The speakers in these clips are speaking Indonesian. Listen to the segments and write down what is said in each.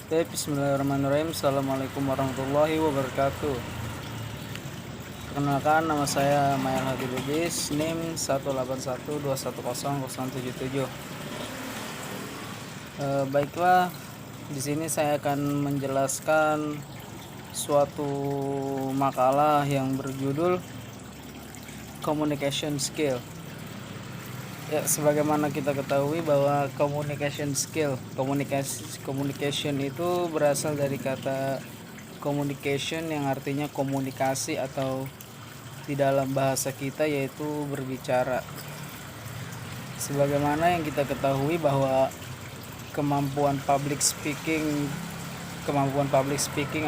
Bismillahirrahmanirrahim. Assalamualaikum warahmatullahi wabarakatuh. Perkenalkan, nama saya Mayal Hadi Lubis, NIM 18121100077. Baiklah, di sini saya akan menjelaskan suatu makalah yang berjudul Communication Skill. Ya, sebagaimana kita ketahui bahwa communication itu berasal dari kata communication yang artinya komunikasi atau di dalam bahasa kita yaitu berbicara. Sebagaimana yang kita ketahui bahwa kemampuan public speaking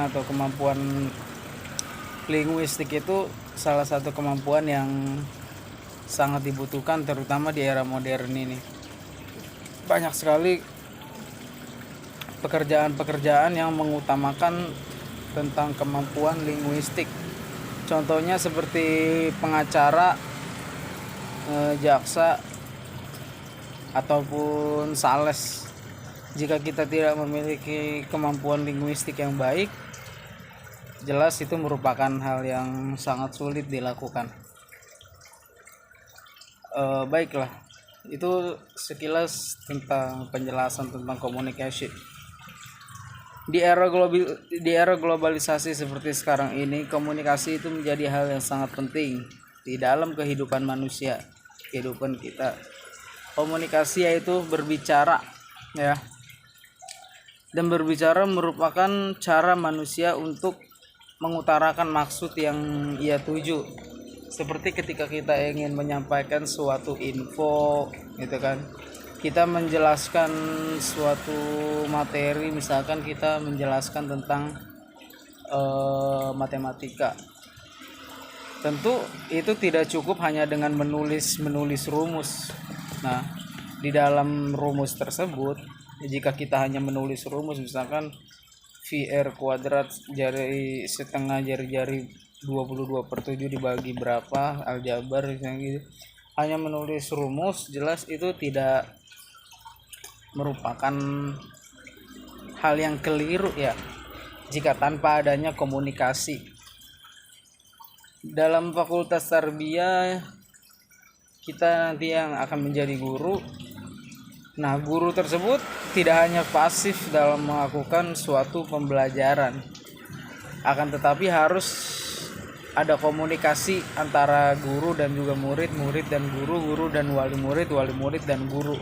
atau kemampuan linguistik itu salah satu kemampuan yang sangat dibutuhkan terutama di era modern ini. Banyak sekali pekerjaan-pekerjaan yang mengutamakan tentang kemampuan linguistik. Contohnya seperti pengacara, jaksa, ataupun sales. Jika kita tidak memiliki kemampuan linguistik yang baik, jelas itu merupakan hal yang sangat sulit dilakukan. Baiklah, itu sekilas tentang penjelasan tentang komunikasi. Di era globalisasi seperti sekarang ini, komunikasi itu menjadi hal yang sangat penting di dalam kehidupan manusia, kehidupan kita. Komunikasi yaitu berbicara, ya. Dan berbicara merupakan cara manusia untuk mengutarakan maksud yang ia tuju. Seperti ketika kita ingin menyampaikan suatu info, gitu kan, kita menjelaskan suatu materi, misalkan kita menjelaskan tentang matematika. Tentu itu tidak cukup hanya dengan menulis rumus. Nah, di dalam rumus tersebut, jika kita hanya menulis rumus, misalkan VR kuadrat jari setengah jari 22/7 dibagi berapa, aljabar misalnya gitu, hanya menulis rumus, jelas itu tidak merupakan hal yang keliru ya jika tanpa adanya komunikasi. Dalam fakultas tarbiyah kita nanti yang akan menjadi guru. Nah, guru tersebut tidak hanya pasif dalam melakukan suatu pembelajaran, akan tetapi harus ada komunikasi antara guru dan juga murid dan guru dan wali murid dan guru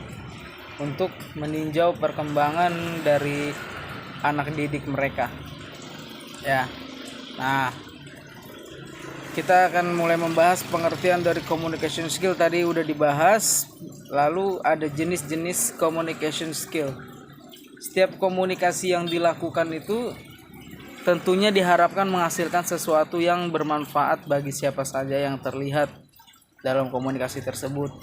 untuk meninjau perkembangan dari anak didik mereka. Ya. Nah, kita akan mulai membahas pengertian dari communication skill. Tadi udah dibahas. Lalu ada jenis-jenis communication skill. Setiap komunikasi yang dilakukan itu tentunya diharapkan menghasilkan sesuatu yang bermanfaat bagi siapa saja yang terlihat dalam komunikasi tersebut.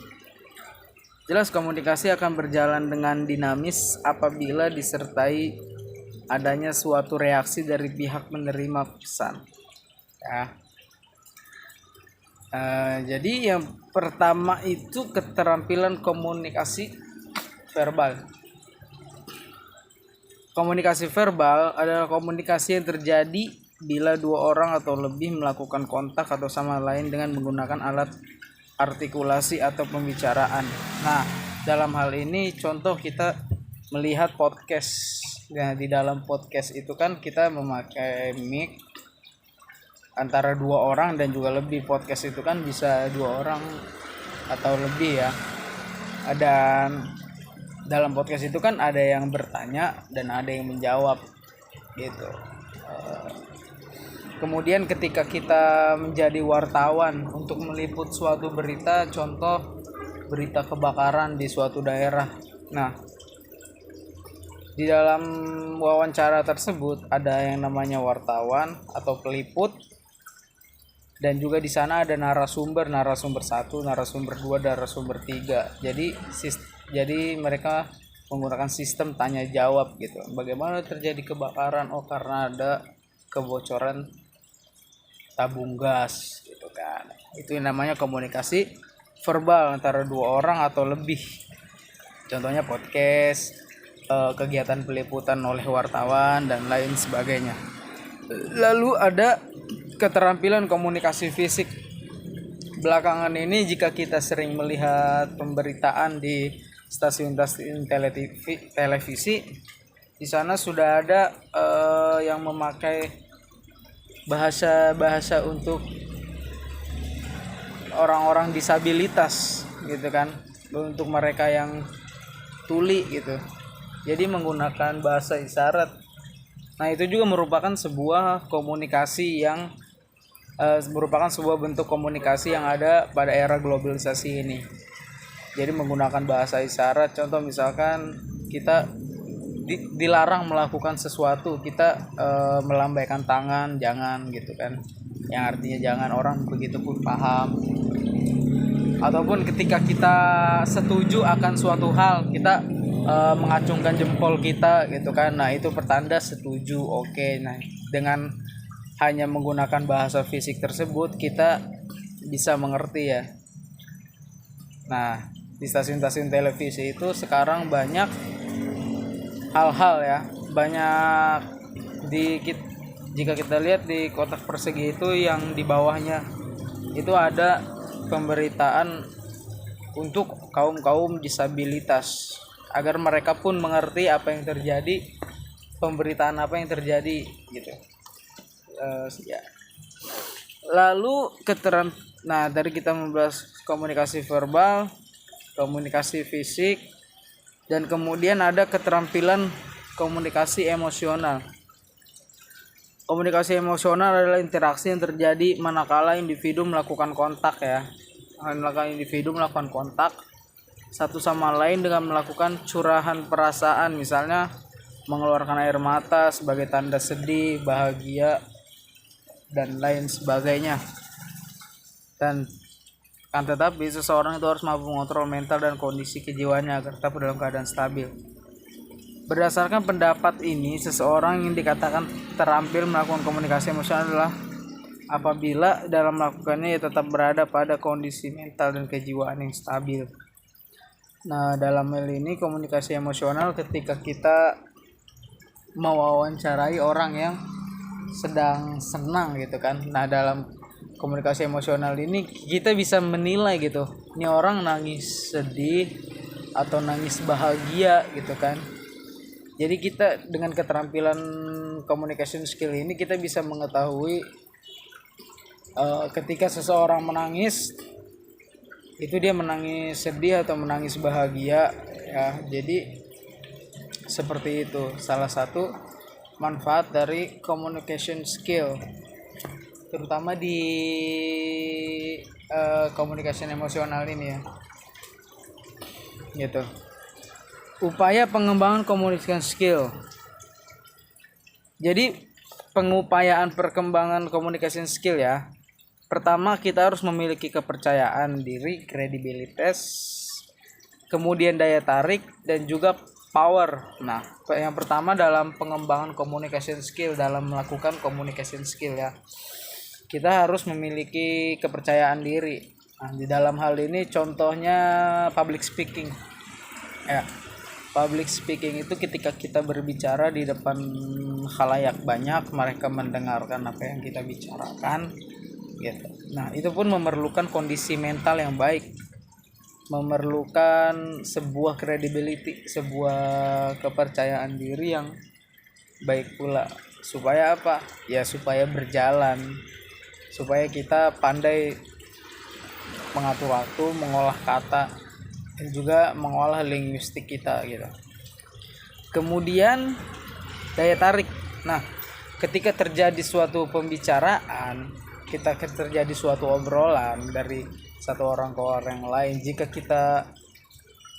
Jelas komunikasi akan berjalan dengan dinamis apabila disertai adanya suatu reaksi dari pihak menerima pesan. Ya. Jadi yang pertama itu keterampilan komunikasi verbal. Komunikasi verbal adalah komunikasi yang terjadi bila dua orang atau lebih melakukan kontak atau sama lain dengan menggunakan alat artikulasi atau pembicaraan. Nah, dalam hal ini contoh kita melihat podcast. Nah, di dalam podcast itu kan kita memakai mic antara dua orang dan juga lebih. Podcast itu kan bisa dua orang atau lebih ya. Dan dalam podcast itu kan ada yang bertanya dan ada yang menjawab gitu. Kemudian ketika kita menjadi wartawan untuk meliput suatu berita, contoh berita kebakaran di suatu daerah. Nah, di dalam wawancara tersebut ada yang namanya wartawan atau peliput, dan juga di sana ada narasumber 1, narasumber 2, narasumber 3. Jadi mereka menggunakan sistem tanya jawab gitu. Bagaimana terjadi kebakaran? Oh, karena ada kebocoran tabung gas gitu kan. Itu namanya komunikasi verbal antara dua orang atau lebih. Contohnya podcast kegiatan peliputan oleh wartawan dan lain sebagainya. Lalu ada keterampilan komunikasi fisik. Belakangan ini jika kita sering melihat pemberitaan di stasiun-stasiun televisi, di sana sudah ada yang memakai bahasa-bahasa untuk orang-orang disabilitas gitu kan, untuk mereka yang tuli gitu. Jadi menggunakan bahasa isyarat. Nah, itu juga merupakan sebuah komunikasi yang merupakan sebuah bentuk komunikasi yang ada pada era globalisasi ini. Jadi menggunakan bahasa isyarat, contoh misalkan kita dilarang melakukan sesuatu, kita melambaikan tangan jangan gitu kan, yang artinya jangan, orang begitu pun paham. Ataupun ketika kita setuju akan suatu hal, kita mengacungkan jempol kita gitu kan, nah itu pertanda setuju, oke. Nah, dengan hanya menggunakan bahasa fisik tersebut kita bisa mengerti ya. Nah, di stasiun-stasiun televisi itu sekarang banyak hal-hal ya, banyak jika kita lihat di kotak persegi itu yang di bawahnya itu ada pemberitaan untuk kaum disabilitas agar mereka pun mengerti apa yang terjadi, pemberitaan apa yang terjadi gitu. Ya. Lalu nah, dari kita membahas komunikasi verbal, komunikasi fisik, dan kemudian ada keterampilan komunikasi emosional. Komunikasi emosional adalah interaksi yang terjadi manakala individu melakukan kontak ya. Manakala individu melakukan kontak satu sama lain dengan melakukan curahan perasaan, misalnya mengeluarkan air mata sebagai tanda sedih, bahagia, dan lain sebagainya. Dan kan tetapi seseorang itu harus mampu mengontrol mental dan kondisi kejiwaannya agar tetap dalam keadaan stabil. Berdasarkan pendapat ini, seseorang yang dikatakan terampil melakukan komunikasi emosional adalah apabila dalam melakukannya ia tetap berada pada kondisi mental dan kejiwaan yang stabil. Nah, dalam hal ini komunikasi emosional ketika kita mewawancarai orang yang sedang senang gitu kan. Nah, dalam komunikasi emosional ini kita bisa menilai gitu, ini orang nangis sedih atau nangis bahagia gitu kan. Jadi kita dengan keterampilan communication skill ini kita bisa mengetahui ketika seseorang menangis itu dia menangis sedih atau menangis bahagia ya. Jadi seperti itu salah satu manfaat dari communication skill, terutama di communication emosional ini ya gitu. Upaya pengembangan communication skill. Jadi pengupayaan perkembangan communication skill ya, pertama kita harus memiliki kepercayaan diri, kredibilitas, kemudian daya tarik, dan juga power. Nah, yang pertama dalam pengembangan communication skill, dalam melakukan communication skill ya, kita harus memiliki kepercayaan diri. Nah, di dalam hal ini contohnya public speaking ya. Public speaking itu ketika kita berbicara di depan khalayak banyak, mereka mendengarkan apa yang kita bicarakan gitu. Nah, itu pun memerlukan kondisi mental yang baik, memerlukan sebuah credibility, sebuah kepercayaan diri yang baik pula. Supaya apa? Ya supaya berjalan, supaya kita pandai mengatur waktu, mengolah kata, dan juga mengolah linguistik kita gitu. Kemudian daya tarik. Nah, ketika terjadi suatu pembicaraan, kita terjadi suatu obrolan dari satu orang ke orang yang lain, jika kita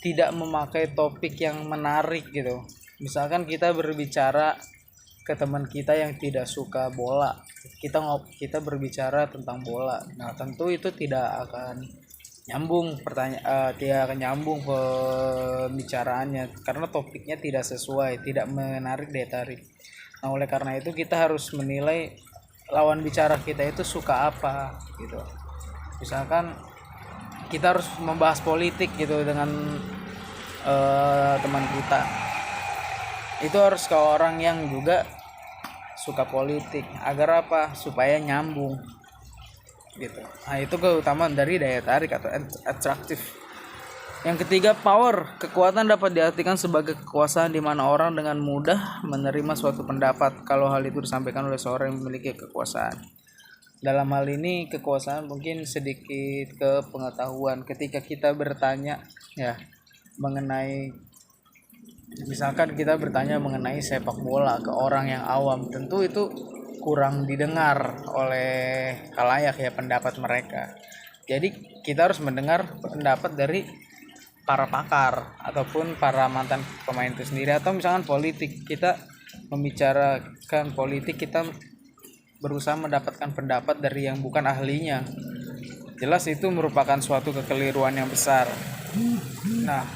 tidak memakai topik yang menarik gitu, misalkan kita berbicara ke teman kita yang tidak suka bola, kita berbicara tentang bola, nah tentu itu tidak akan nyambung tidak akan nyambung pembicaraannya karena topiknya tidak sesuai, tidak menarik daya tarik. Nah, oleh karena itu kita harus menilai lawan bicara kita itu suka apa gitu. Misalkan kita harus membahas politik gitu dengan teman kita, itu harus ke orang yang juga suka politik. Agar apa? Supaya nyambung gitu. Nah, itu keutamaan dari daya tarik atau atraktif. Yang ketiga, power. Kekuatan dapat diartikan sebagai kekuasaan di mana orang dengan mudah menerima suatu pendapat kalau hal itu disampaikan oleh seorang yang memiliki kekuasaan. Dalam hal ini kekuasaan mungkin sedikit ke pengetahuan. Ketika kita bertanya ya mengenai, misalkan kita bertanya mengenai sepak bola ke orang yang awam, tentu itu kurang didengar oleh khalayak ya pendapat mereka. Jadi kita harus mendengar pendapat dari para pakar ataupun para mantan pemain itu sendiri. Atau misalkan politik, kita membicarakan politik, kita berusaha mendapatkan pendapat dari yang bukan ahlinya. Jelas itu merupakan suatu kekeliruan yang besar. Nah,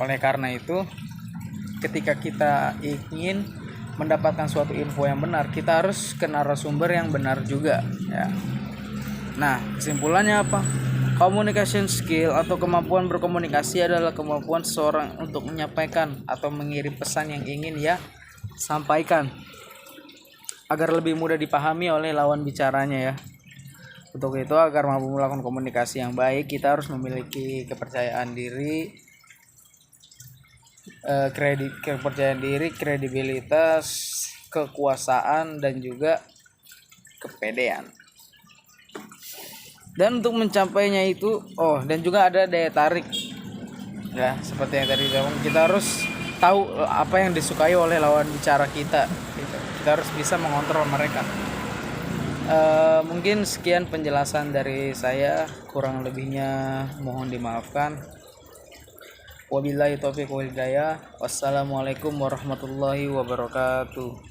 oleh karena itu ketika kita ingin mendapatkan suatu info yang benar, kita harus ke narasumber yang benar juga ya. Nah, kesimpulannya apa? Communication skill atau kemampuan berkomunikasi adalah kemampuan seseorang untuk menyampaikan atau mengirim pesan yang ingin ya sampaikan agar lebih mudah dipahami oleh lawan bicaranya ya. Untuk itu, agar mampu melakukan komunikasi yang baik, kita harus memiliki kepercayaan diri, kredibilitas, kekuasaan, dan juga kepedean. Dan untuk mencapainya itu, dan juga ada daya tarik. Ya, seperti yang tadi kita harus tahu apa yang disukai oleh lawan bicara kita. Kita harus bisa mengontrol mereka. Mungkin sekian penjelasan dari saya, kurang lebihnya mohon dimaafkan. Wabillahi taufiq wal hidayah. Wassalamualaikum warahmatullahi wabarakatuh.